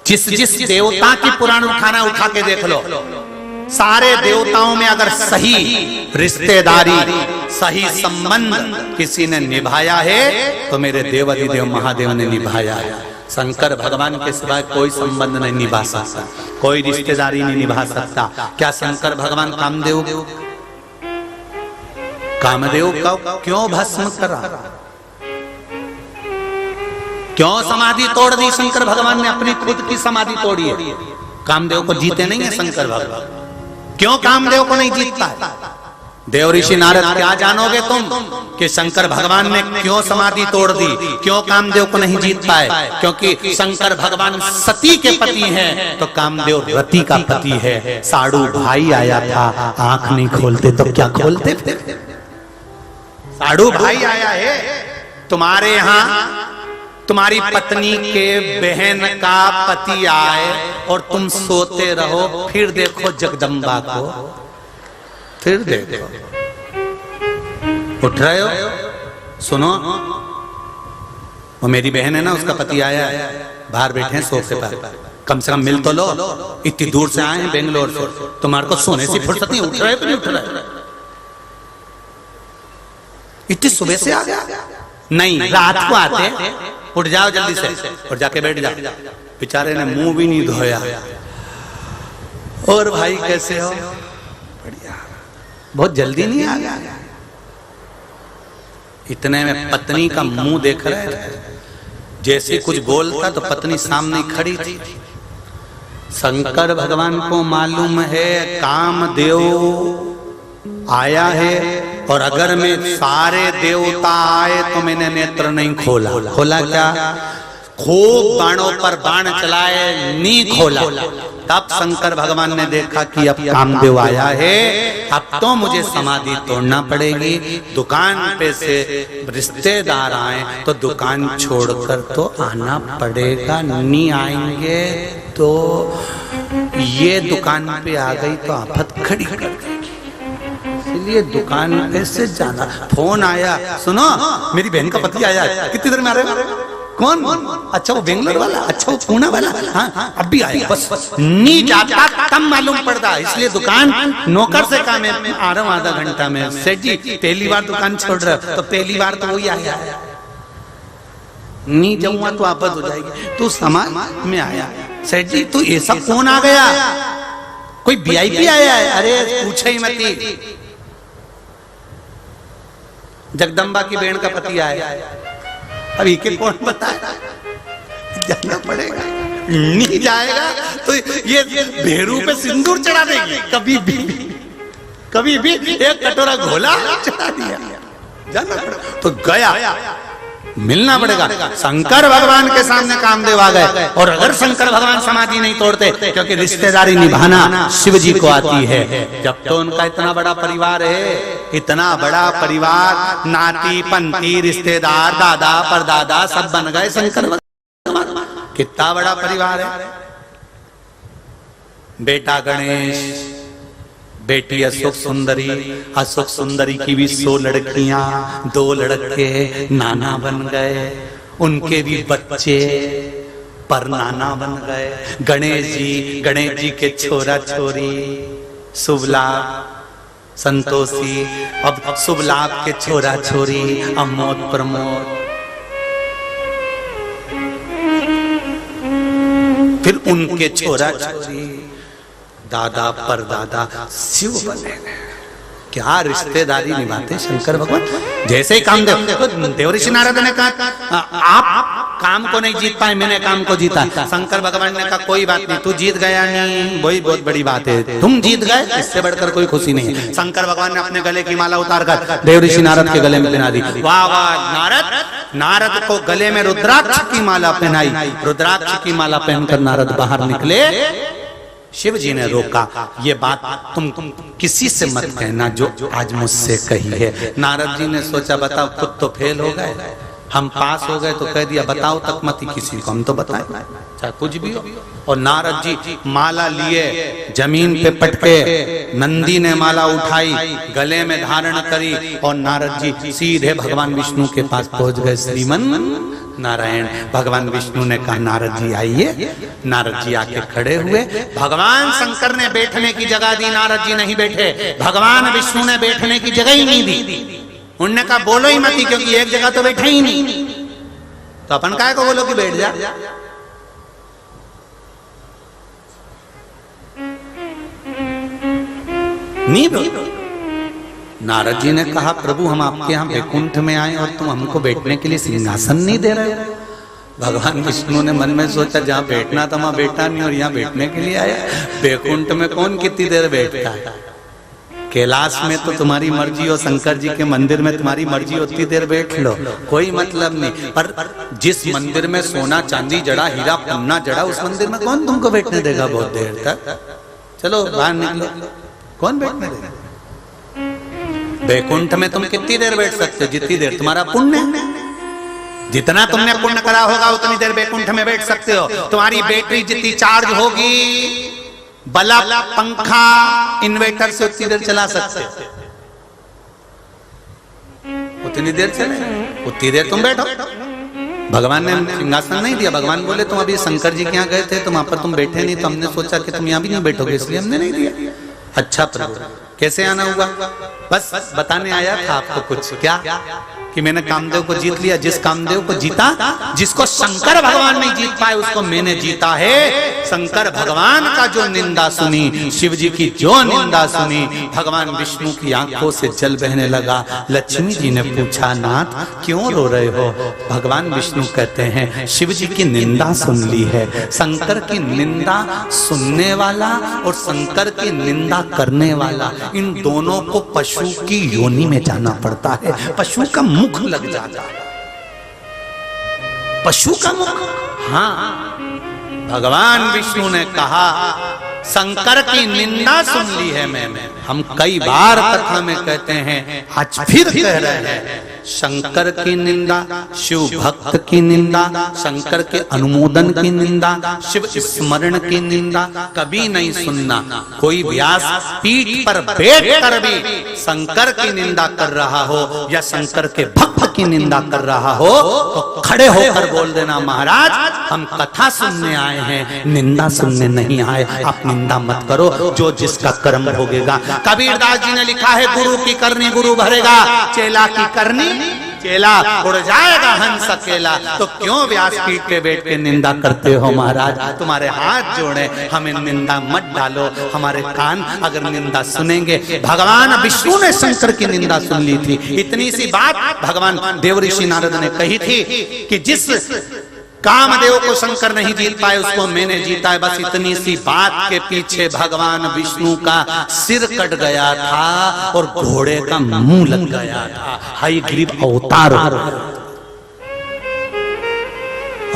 जिस जिस देवता की पुराण उठाना उठा के देख लो। सारे देवताओं में अगर सही रिश्तेदारी, सही संबंध किसी ने निभाया है तो मेरे देवाधिदेव महादेव ने निभाया है। शंकर भगवान के सिवाय कोई संबंध नहीं निभा सकता, कोई रिश्तेदारी नहीं निभा सकता। क्या शंकर भगवान कामदेव का क्यों भस्म करा? क्यों समाधि तोड़ दी? शंकर भगवान ने अपनी खुद की समाधि तोड़ी है। कामदेव को जीते नहीं है शंकर भगवान, क्यों कामदेव को नहीं जीतता है? देव ऋषि नारद क्या जानोगे तुम कि शंकर भगवान ने क्यों समाधि तोड़ दी, क्यों कामदेव को नहीं जीत पाए? क्योंकि शंकर भगवान सती के पति हैं तो कामदेव रति का पति है। साड़ू भाई आया था, आंख नहीं खोलते तो क्या खोलते थे? साड़ू भाई आया है तुम्हारे यहाँ, तुम्हारी पत्नी के बहन का पति आए और तुम सोते रहो, फिर देखो जगदम्बा को, फिर देखो उठ रहे हो। सुनो, वो मेरी बहन है ना, उसका पति आया है, बाहर बैठे हैं सोफे पर, कम से कम मिल तो लो, इतनी दूर से आए हैं बेंगलोर से, तुम्हारे को सोने से फुर्सत नहीं, उठ रहे हो कि नहीं उठ रहे? इतनी सुबह से आ गया? नहीं, रात को आते, उठ जाओ जल्दी से और जाके बैठ जाओ। बेचारे ने मुंह भी नहीं धोया। और भाई कैसे हो? बढ़िया। बहुत जल्दी नहीं आ गया? इतने में पत्नी का मुंह देख रहे थे, जैसे कुछ बोलता तो पत्नी सामने खड़ी थी। शंकर भगवान को मालूम है कामदेव आया है, और अगर मैं सारे देवता आए तो मैंने नेत्र नहीं खोला। खोला क्या? खूब बाणों पर बाण चलाए, नहीं खोला। तब शंकर भगवान ने देखा कि अब कामदेव आया है, अब तो मुझे समाधि तोड़ना पड़ेगी। दुकान पे से रिश्तेदार आए तो दुकान छोड़कर तो आना पड़ेगा, नहीं आएंगे तो ये दुकान पे आ गई तो आफत खड़ी कर देगी, इसलिए दुकान पे से जाना। फोन आया, सुनो मेरी बहन का पति आया है, कितनी देर में आ रहे हो? कौन? अच्छा वो बेंगलोर वाला, अच्छा वो पुणे वाला, हाँ अब भी आया। बस नहीं जाता तब मालूम पड़ता, इसलिए दुकान नौकर से काम है, आ रहा हूँ आधा घंटा में। सेठ जी पहली बार दुकान छोड़ रहे हो तो पहली बार तो वही आया, नहीं जाऊंगा तो आफत हो जाएगी, तू समाज में आया। सेठ जी तो ये सब कौन आ गया? कोई वीआईपी आया है? अरे पूछे ही मत, जगदम्बा की बहन का पति आया। अभी के कौन बताएगा? जाना पड़ेगा, नहीं जाएगा तो ये भेड़ू पे सिंदूर चढ़ा देगी। कभी भी एक कटोरा घोला चढ़ा दिया, जाना पड़ेगा। तो गया, मिलना पड़ेगा। शंकर भगवान के सामने कामदेव आ गए, और अगर शंकर भगवान समाधि नहीं तोड़ते, क्योंकि रिश्तेदारी निभाना शिव जी को आती है। जब तो उनका इतना बड़ा परिवार है, इतना बड़ा परिवार, नाती पंती रिश्तेदार दादा परदादा सब बन गए शंकर भगवान। कितना बड़ा परिवार है। बेटा गणेश, बेटी अशोक सुंदरी, अशोक सुंदरी की भी 100 लड़कियां, 2 लड़के नाना बन गए, उनके भी बच्चे पर नाना बन गए। गणेश जी के छोरा छोरी, शुभ लाभ संतोषी, अब शुभ लाभ के छोरा छोरी अमोद प्रमोद, फिर उनके छोरा छोरी, दादा परदादा शिव बने। क्या रिश्तेदारी निभाते शंकर भगवान। जैसे ही कामदेव, तो देवऋषि नारद ने कहा आप काम को नहीं जीत पाए, मैंने काम को जीता। शंकर भगवान ने कहा कोई बात नहीं, तू जीत गया नहीं वही बहुत बड़ी बात है, तुम जीत गए इससे बढ़कर कोई खुशी नहीं है। शंकर भगवान ने अपने गले की माला उतारकर देवऋषि नारद के गले में पहना दी। वाह वाह, नारद को गले में रुद्राक्ष की माला पहनाई। रुद्राक्ष की माला पहनकर नारद बाहर निकले। शिव जी ने रोका, ये बात तुम किसी से मत कहना जो आज मुझसे कही है। नारद जी ने सोचा बताओ, खुद तो फेल हो गए, हम पास हो गए तो कह दिया बताओ तक मत किसी को, हम तो बताए चाहे कुछ भी हो। और नारद जी माला लिए जमीन पे पटके, नंदी ने माला उठाई गले में धारण करी, और नारद जी सीधे भगवान विष्णु के पास पहुंच गए। श्रीमन नारायण। भगवान विष्णु ने कहा नारद जी आइए। नारद जी आके खड़े हुए। भगवान शंकर ने बैठने की जगह दी, नारद जी नहीं बैठे। भगवान विष्णु ने बैठने की जगह ही नहीं दी। उन्होंने कहा बोलो ही मत, क्योंकि एक जगह तो बैठे ही नहीं, तो अपन काय को बोलो कि बैठ जा। नहीं बोलो। नारद जी ने कहा प्रभु हम आपके यहाँ वैकुंठ में आए और तुम हमको बैठने के लिए सिंहासन नहीं दे रहे। भगवान विष्णु ने मन में सोचा जहाँ बैठना था वहां बैठा नहीं, और यहाँ बैठने के लिए आया। वैकुंठ में कौन कितनी देर बैठता है, कैलाश में तो तुम्हारी मर्जी हो, शंकर जी के मंदिर में तुम्हारी मर्जी, उतनी देर बैठ लो, कोई मतलब नहीं। पर जिस मंदिर में सोना चांदी जड़ा, हीरा पन्ना जड़ा, उस मंदिर में कौन तुमको बैठने देगा बहुत देर तक। चलो बाहर निकलो, कौन बैठने देगा। वैकुंठ में तुम कितनी देर बैठ सकते हो, जितनी देर तुम्हारा पुण्य, जितना तुमने पुण्य करा होगा उतनी देर वैकुंठ में बैठ सकते हो। तुम्हारी बैटरी जितनी चार्ज होगी, बल्ब पंखा इन्वर्टर से उतनी देर चला सकते हो, उतनी देर चले, उतनी देर तुम बैठो। भगवान ने सिंहासन नहीं दिया। भगवान बोले तुम अभी शंकर जी के यहाँ गए थे तो वहां पर तुम बैठे नहीं, तो हमने सोचा कि तुम यहाँ भी नहीं बैठोगे, इसलिए हमने नहीं दिया। अच्छा प्रभु कैसे आना हुआ, बस बताने आया था आपको कुछ, क्या कि मैंने कामदेव को जीत लिया। जिस कामदेव को जीता, जिसको शंकर भगवान नहीं जीत पाए, उसको मैंने जीता है। शंकर भगवान का जो निंदा सुनी, शिव जी की जो निंदा सुनी, भगवान विष्णु की आंखों से जल बहने लगा। लक्ष्मी जी ने पूछा नाथ क्यों रो रहे हो। भगवान विष्णु कहते हैं शिव जी की निंदा सुन ली है। शंकर की निंदा सुनने वाला और शंकर की निंदा करने वाला, इन दोनों को पशु की योनि में जाना पड़ता है। पशु का मुख लग जाता है, पशु का मुख। हाँ, भगवान विष्णु ने कहा शंकर की निंदा सुन ली है मैंने। हम कई बार कथा में कहते हैं, आज फिर कह रहे हैं, शंकर की निंदा, शिव भक्त की निंदा, शंकर के अनुमोदन की निंदा, शिव स्मरण की निंदा कभी नहीं सुनना। कोई व्यास पीठ पर बैठकर भी शंकर की निंदा कर रहा हो या शंकर के भक्त की निंदा कर रहा हो, तो खड़े होकर बोल देना महाराज हम कथा सुनने आए हैं, निंदा सुनने नहीं आए। आप निंदा मत करो, जो जिसका कर्म भोगेगा। कबीरदास जी ने लिखा है गुरु की करनी गुरु भरेगा, चेला की करनी चेला उड़ जाएगा हंस अकेला। तो क्यों व्यासपीठ पे बैठ के निंदा करते हो महाराज। तुम्हारे हाथ जोड़े, हमें निंदा मत डालो। हमारे कान अगर निंदा सुनेंगे, भगवान विष्णु ने शंकर की निंदा सुन ली थी। इतनी सी बात भगवान देवऋषि नारद ने कही थी कि जिस कामदेव को शंकर नहीं जीत पाए उसको मैंने जीता है। बस इतनी सी बात के पीछे भगवान विष्णु का सिर कट गया था और घोड़े का मुंह लग गया था। हयग्रीव अवतार।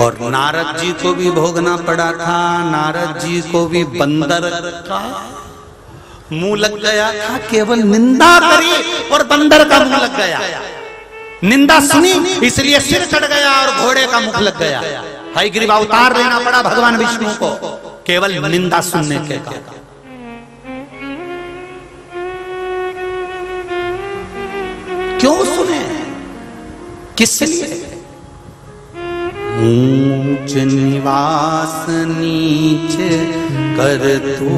और नारद जी को भी भोगना पड़ा था। नारद जी को भी बंदर का मुंह लग गया था। केवल निंदा करी और बंदर का मुंह लग गया। निंदा सुनी इसलिए सिर कट गया और घोड़े का मुख लग गया। हयग्रीव अवतार लेना पड़ा भगवान विष्णु को केवल निंदा सुनने के कारण। क्यों सुने, किस लिए? ऊंच निवास नीच कर तू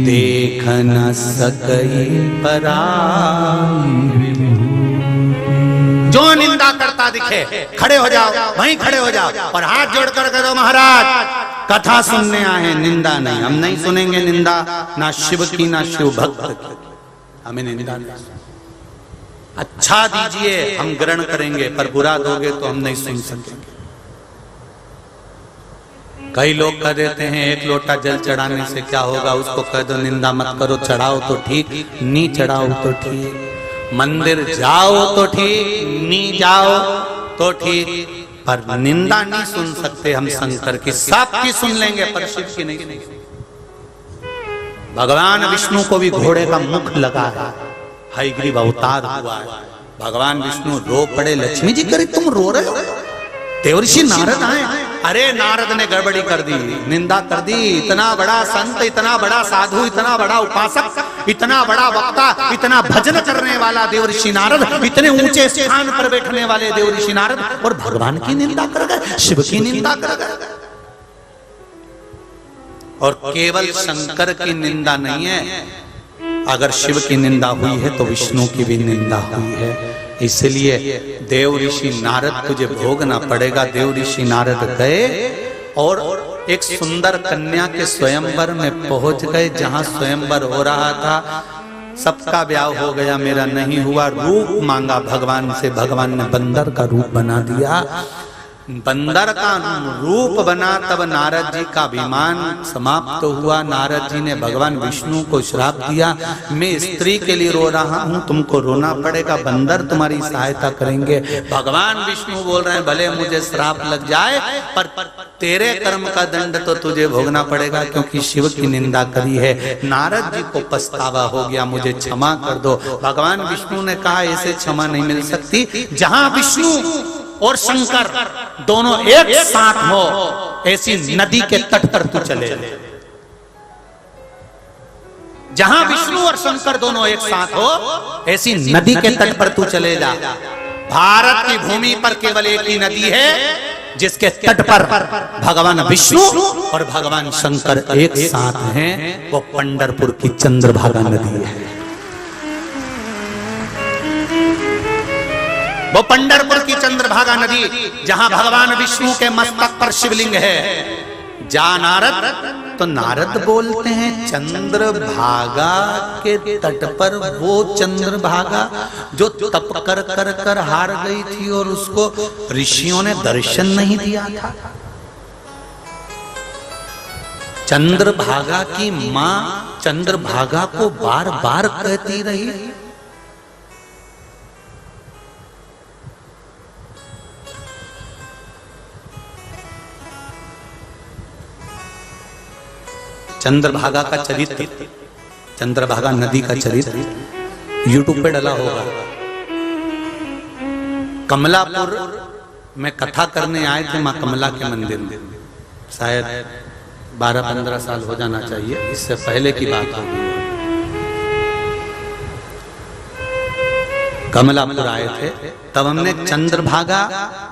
देख न सकई पराई। जो निंदा करता दिखे खड़े हो जाओ, वहीं खड़े हो जाओ और हाथ जोड़कर करो महाराज कथा सुनने आए, निंदा नहीं। हम नहीं सुनेंगे निंदा, ना शिव की ना शिव भक्त की। हमें निंदा नहीं। अच्छा दीजिए हम ग्रहण करेंगे, पर बुरा दोगे तो हम नहीं सुन सकेंगे। कई लोग कह देते हैं एक लोटा जल चढ़ाने से क्या होगा, उसको कह दो निंदा मत करो, चढ़ाओ तो ठीक, नहीं चढ़ाओ तो ठीक, मंदिर जाओ तो ठीक, नहीं जाओ तो ठीक, पर निंदा नहीं सुन सकते हम शंकर की। सबकी सुन लेंगे पर शिव की नहीं। भगवान विष्णु को भी घोड़े का मुख लगा है, हयग्रीव अवतार हुआ है। भगवान विष्णु रो पड़े, लक्ष्मी जी करे तुम रो रहे हो? देवर्षि नारद आए। अरे नारद ने गड़बड़ी कर दी, निंदा कर दी। इतना बड़ा संत, इतना बड़ा साधु, इतना बड़ा उपासक, इतना बड़ा वक्ता, इतना भजन करने वाला देवर्षि नारद, इतने ऊंचे स्थान पर बैठने वाले देवर्षि नारद, और भगवान की निंदा कर गए, शिव की निंदा कर गए। और केवल शंकर की निंदा नहीं है, अगर शिव की निंदा हुई है तो विष्णु की भी निंदा हुई है। इसलिए देव ऋषि नारद तुझे भोगना पड़ेगा। देव ऋषि नारद गए और एक सुंदर कन्या के स्वयंवर में पहुंच गए, जहां स्वयंवर हो रहा था। सबका ब्याह हो गया, मेरा नहीं हुआ। रूप मांगा भगवान से, भगवान ने बंदर का रूप बना दिया। बंदर का रूप बना तब नारद जी का अभिमान समाप्त हुआ। नारद जी ने भगवान विष्णु को श्राप दिया, मैं स्त्री के लिए रो रहा हूं, तुमको रोना पड़ेगा, बंदर तुम्हारी सहायता करेंगे। भगवान विष्णु बोल रहे हैं भले मुझे श्राप लग जाए, पर तेरे कर्म का दंड तो तुझे भोगना पड़ेगा, क्योंकि शिव की निंदा करी है। नारद जी को पछतावा हो गया, मुझे क्षमा कर दो। भगवान विष्णु ने कहा ऐसे क्षमा नहीं मिल सकती। जहां विष्णु और शंकर दोनों एक साथ हो, ऐसी नदी के तट पर तू चले। जहां विष्णु और शंकर दोनों एक साथ हो, ऐसी नदी के तट पर तू चले जा। भारत की भूमि पर केवल एक ही नदी है जिसके तट पर भगवान विष्णु और भगवान शंकर एक साथ हैं, वो पंढरपुर की चंद्रभागा नदी है। वो पंढरपुर की चंद्रभागा नदी, जहां भगवान विष्णु के मस्तक पर शिवलिंग है। जा नारद, तो नारद बोलते हैं चंद्रभागा के तट पर वो चंद्रभागा जो तप कर कर कर हार गई थी और उसको ऋषियों ने दर्शन नहीं दिया था। चंद्रभागा की मां चंद्रभागा को बार बार कहती रही, चंद्रभागा का चरित्र, चंद्रभागा नदी का चरित्र यूट्यूब पे डला होगा। कमलापुर में कथा करने आए थे मां कमला के मंदिर में, शायद 12-15 साल हो जाना चाहिए, इससे पहले की बात होगी। कमलापुर आए थे, तब हमने चंद्रभागा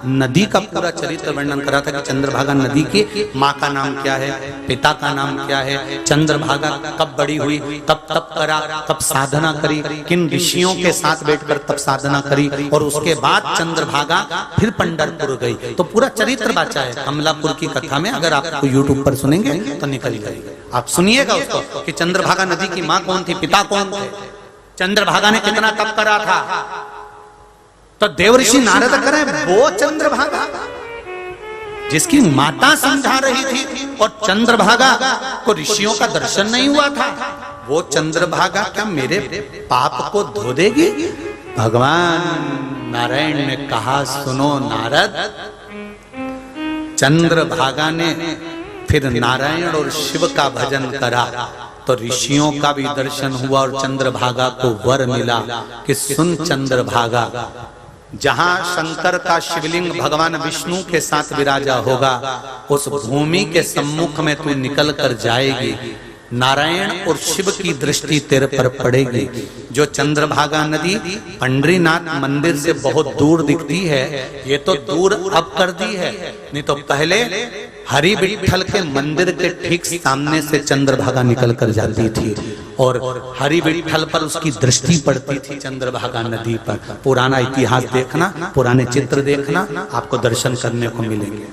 नदी का पूरा चरित्र वर्णन करा था कि चंद्रभागा नदी की माँ का नाम क्या है, पिता का नाम क्या है, चंद्रभागा कब बड़ी हुई, कब तप करा, कब साधना करी, किन ऋषियों के साथ बैठकर तप साधना करी, और उसके बाद चंद्रभागा फिर पंढरपुर गई। तो पूरा चरित्र बाचा है कमलापुर की कथा में। अगर आपको यूट्यूब पर सुनेंगे तो निकल जाएगा, आप सुनिएगा उसको कि चंद्रभागा नदी की माँ कौन थी, पिता कौन थे, चंद्रभागा ने कितना तप करा था। तो देवर्षि नारद करें वो चंद्रभागा जिसकी माता समझा रही थी और चंद्रभागा को ऋषियों का दर्शन नहीं हुआ था, वो चंद्रभागा क्या मेरे पाप को धो देगी? भगवान नारायण ने कहा सुनो नारद, चंद्रभागा ने फिर नारायण और शिव का भजन करा तो ऋषियों का भी दर्शन हुआ और चंद्रभागा को वर मिला कि सुन चंद्रभागा, जहां शंकर का शिवलिंग भगवान विष्णु के साथ विराजा होगा उस भूमि के सम्मुख में तू निकल कर जाएगी, नारायण और शिव की दृष्टि तेरे पर पड़ेगी। जो चंद्रभागा नदी पंडरीनाथ मंदिर से बहुत दूर दिखती है, ये तो दूर अब कर दी है, नहीं तो पहले हरि विठल के मंदिर के ठीक सामने से चंद्रभागा निकल कर जाती थी और हरि विठल पर उसकी दृष्टि पड़ती थी चंद्रभागा नदी पर। पुराना इतिहास देखना, पुराने चित्र देखना, आपको दर्शन करने को मिलेंगे।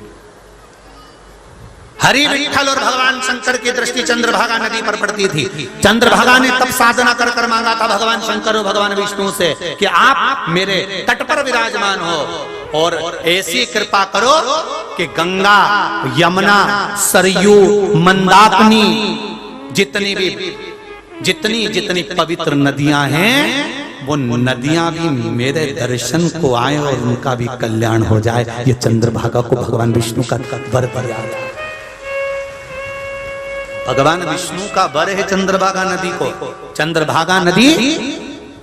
हरि विठल और भगवान शंकर की दृष्टि चंद्रभागा नदी पर पड़ती थी। चंद्रभागा ने तब साधना कर कर मांगा था भगवान शंकर और भगवान विष्णु से कि आप मेरे तट पर विराजमान हो और ऐसी कृपा करो कि गंगा, यमुना, सरयू, मंदाकिनी, जितनी पवित्र नदियां हैं वो नदियां भी मेरे दर्शन को आए और उनका भी कल्याण हो जाए। ये चंद्रभागा को भगवान विष्णु का वर दिया था। भगवान विष्णु का वर है चंद्रभागा नदी को। चंद्रभागा नदी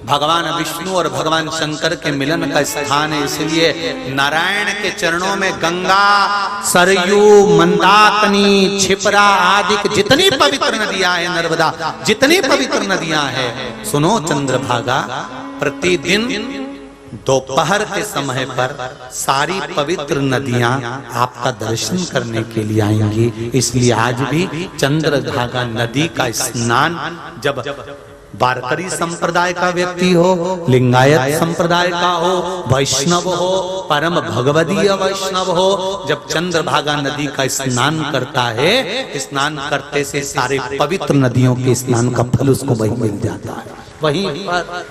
भगवान विष्णु और भगवान शंकर के मिलन का स्थान है, इसलिए नारायण के चरणों में गंगा, सरयू, मंदाकिनी, क्षिप्रा आदि जितनी पवित्र नदियां हैं, नर्मदा, जितनी पवित्र नदियां हैं, सुनो चंद्रभागा प्रतिदिन दोपहर के समय पर सारी पवित्र नदियां आपका दर्शन करने के लिए आएंगी। इसलिए आज भी चंद्रभागा नदी का स्नान जब वारकरी संप्रदाय का व्यक्ति हो, लिंगायत संप्रदाय का हो, वैष्णव हो, परम भगवदीय वैष्णव हो, जब चंद्रभागा नदी का स्नान करता है, स्नान करते से सारे पवित्र नदियों के स्नान का फल उसको वही मिल जाता है। वहीं पर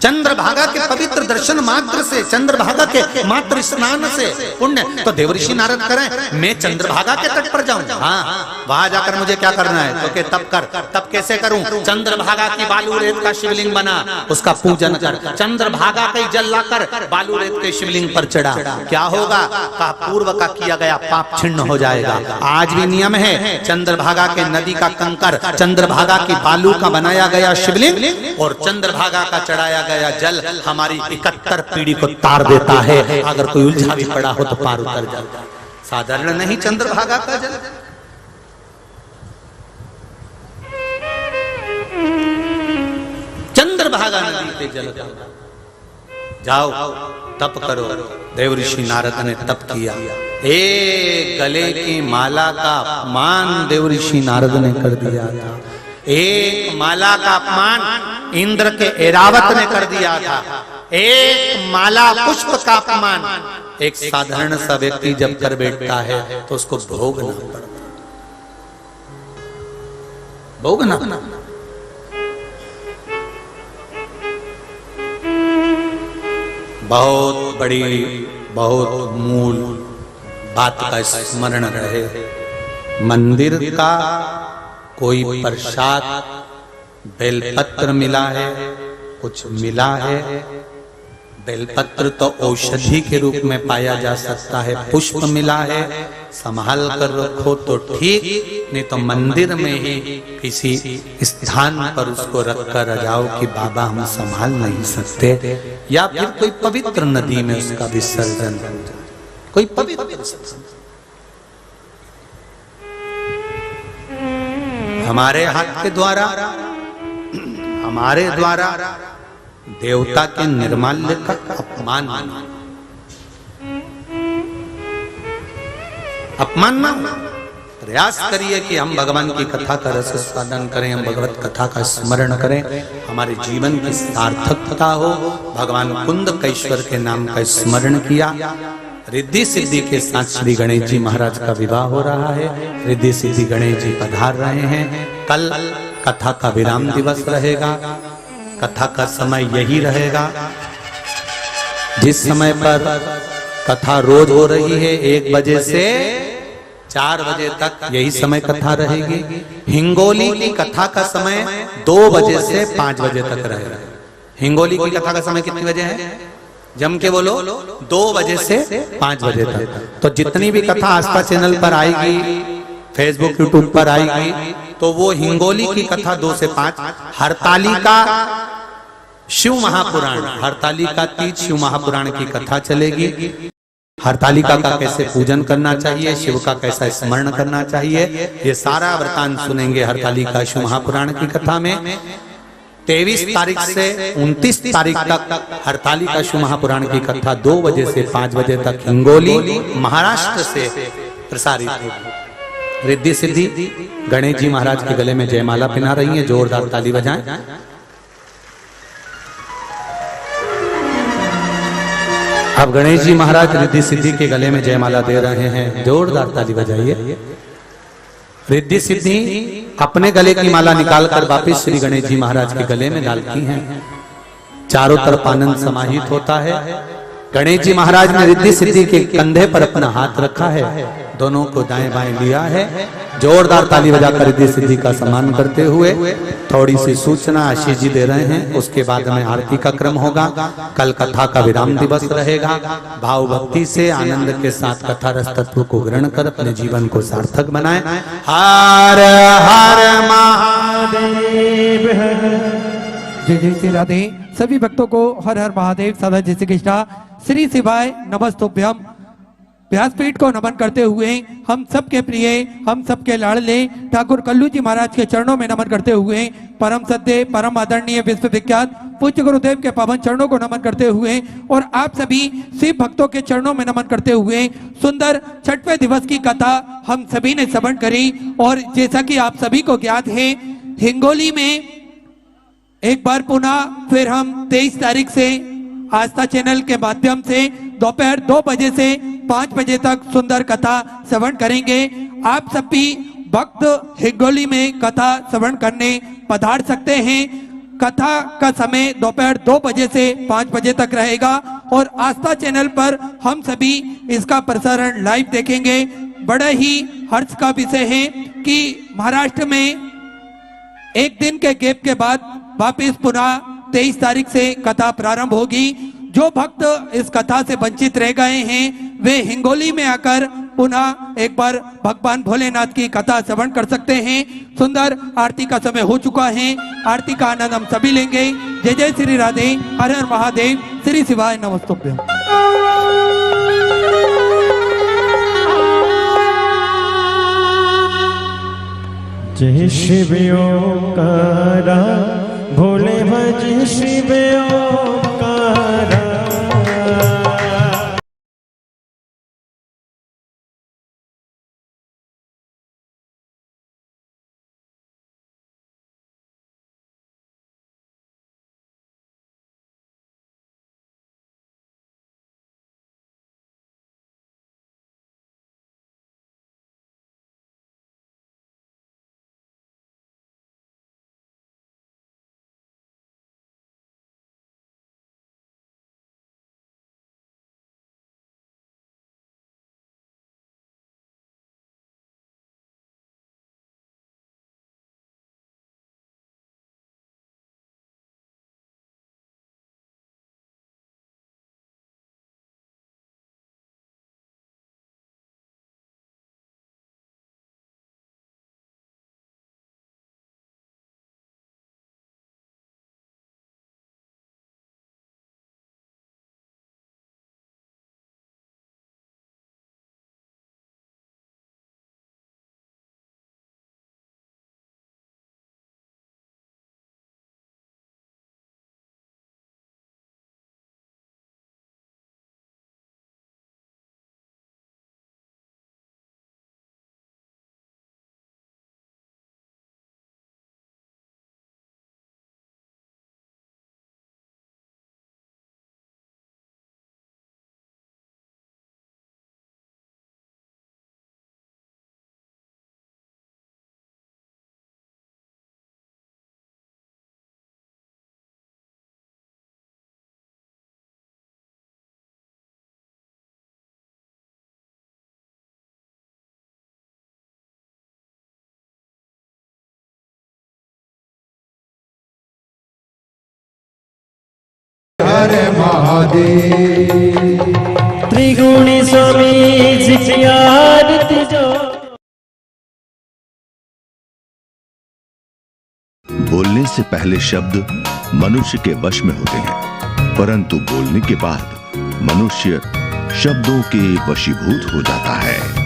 चंद्रभागा के पवित्र दर्शन मात्र से, चंद्रभागा के मात्र स्नान से पुण्य। तो देवऋषि नारद करें मैं चंद्रभागा के तट पर जाऊं, हाँ वहां जाकर मुझे क्या करना है, तो के तब कर। तब कैसे करूं? चंद्रभागा की बालू रेत का शिवलिंग बना, उसका पूजन कर, चंद्रभागा का जल लाकर बालू रेत के शिवलिंग पर चढ़ा, क्या होगा? का पूर्व का किया गया पाप छिन्न हो जाएगा। आज भी नियम है, चंद्रभागा के नदी का कंकर, चंद्रभागा की बालू का बनाया गया शिवलिंग और चंद्रभागा का चढ़ाया गया जल हमारी 71 पीढ़ी को तार देता है। अगर कोई उलझा भी पड़ा हो तो पार उतर जाता है। साधारण नहीं चंद्रभागा का जल। चंद्रभागा नदी पे जल जाओ, तप करो। देवऋषि नारद ने तप किया। एक गले की माला का अपमान देवऋषि नारद ने कर दिया था। एक माला का अपमान इंद्र के ऐरावत ने कर दिया था। एक माला पुष्प का अपमान एक साधारण सा व्यक्ति जब कर बैठता है तो उसको भोगना पड़ता, भोगना। बहुत बड़ी, बहुत मूल बात का स्मरण रहे। मंदिर का कोई प्रसाद, बेलपत्र मिला है, कुछ मिला है। बेलपत्र तो औषधि के रूप में पाया जा सकता है, पुष्प मिला है, संभाल कर रखो तो ठीक, नहीं तो मंदिर में ही किसी स्थान पर उसको रख कर जाओ कि बाबा हम संभाल नहीं सकते, या फिर कोई पवित्र नदी में उसका विसर्जन, कोई पवित्र। हमारे हाथ के द्वारा, हमारे द्वारा देवता के निर्माल्य का अपमान, अपमान ना। प्रयास करिए कि हम भगवान की कथा का रस स्वादन करें, हम भगवत कथा का स्मरण करें, हमारे जीवन की सार्थकता हो। भगवान कुंद कैश्वर के नाम का स्मरण किया। रिद्धि सिद्धि के साथ श्री गणेश जी महाराज का विवाह हो रहा है। रिद्धि सिद्धि गणेश जी पधार रहे हैं। कल कथा का विराम दिवस रहेगा। कथा का समय यही रहेगा जिस समय पर कथा रोज हो रही है, 1 बजे से 4 बजे तक यही समय कथा रहेगी। हिंगोली की कथा का समय 2 बजे से 5 बजे तक रहेगा। हिंगोली की कथा का समय कितने बजे है? जम के बोलो 2 बजे से 5 बजे तक। तो जितनी भी कथा आस्था चैनल पर आएगी, फेसबुक यूट्यूब पर आएगी, तो वो हिंगोली की कथा 2 से 5, हरतालिका शिव महापुराण, हरतालिका तीज शिव महापुराण की कथा चलेगी। हरतालिका का कैसे पूजन करना चाहिए, शिव का कैसा स्मरण करना चाहिए, ये सारा वृतांत सुनेंगे हरतालिका शिव महापुराण की कथा में। 23 तारीख से 29 तारीख तक हरतालिका शिव महापुराण की कथा 2 बजे से 5 बजे तक हिंगोली महाराष्ट्र से प्रसारित होगी। रिद्धि सिद्धि गणेश जी महाराज के गले में जयमाला पहना रही है, जोरदार ताली बजाएं। अब गणेश जी महाराज रिद्धि सिद्धि के गले में जयमाला दे रहे हैं, जोरदार ताली बजाइए। रिद्धि सिद्धि अपने गले की माला निकालकर वापिस श्री गणेश जी महाराज के गले में डालती हैं। चारों तरफ आनंद समाहित होता है। गणेश जी महाराज ने रिद्धि सिद्धि के कंधे पर अपना हाथ रखा है, दोनों को दाएं बाएं लिया है। जोरदार ताली बजाकर रिद्धि सिद्धि का सम्मान करते हुए थोड़ी सी सूचना आशीष जी दे रहे हैं, उसके बाद में आरती का क्रम होगा। कल कथा का विराम दिवस रहेगा। भाव भक्ति से आनंद के साथ कथा रस तत्व को ग्रहण कर अपने जीवन को सार्थक बनाएं। हर हर महादेव। जय जय श्री राधे। सभी भक्तों को हर हर महादेव, सदा जय श्री कृष्णा, श्री शिवाय नमस्तुभ्यम। व्यासपीठ को नमन करते हुए हम सबके प्रिय, हम सबके लाडले ठाकुर कल्लू जी महाराज के चरणों में नमन करते हुए परम सत्य, परम आदरणीय, विश्वविख्यात पूज्य गुरुदेव के पावन चरणों को नमन करते हुए और आप सभी शिव भक्तों के चरणों में नमन करते हुए सुंदर छठवें दिवस की कथा हम सभी ने श्रवण करी। और जैसा कि आप सभी को ज्ञात है, हिंगोली में एक बार पुनः फिर हम 23 तारीख से आस्था चैनल के माध्यम से दोपहर 2 बजे से 5 बजे तक सुंदर कथा श्रवण करेंगे। आप सब भी भक्त हिंगोली में कथा श्रवण करने पधार सकते हैं। कथा का समय दोपहर 2 बजे से 5 बजे तक रहेगा और आस्था चैनल पर हम सभी इसका प्रसारण लाइव देखेंगे। बड़ा ही हर्ष का विषय है कि महाराष्ट्र में एक दिन के गैप के बाद वापिस पुनः 23 तारीख से कथा प्रारंभ होगी। जो भक्त इस कथा से वंचित रह गए हैं वे हिंगोली में आकर पुनः एक बार भगवान भोलेनाथ की कथा श्रवण कर सकते हैं। सुंदर आरती का समय हो चुका है, आरती का आनंद हम सभी लेंगे। जय जय श्री राधे, हर हर महादेव, श्री शिवाय नमस्तुभ्यं। जय शिव ओंकारा, भोले भज शिव ओंकारा। महादेव। त्रिगुणी स्वामी जी की आरती जो। बोलने से पहले शब्द मनुष्य के वश में होते हैं, परंतु बोलने के बाद मनुष्य शब्दों के वशीभूत हो जाता है।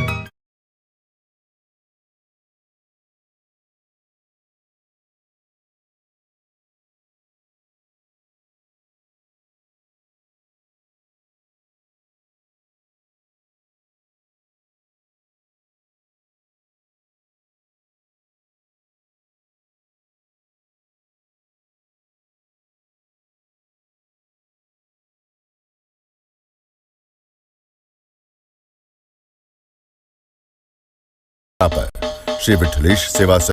पर श्री विठलेश सेवा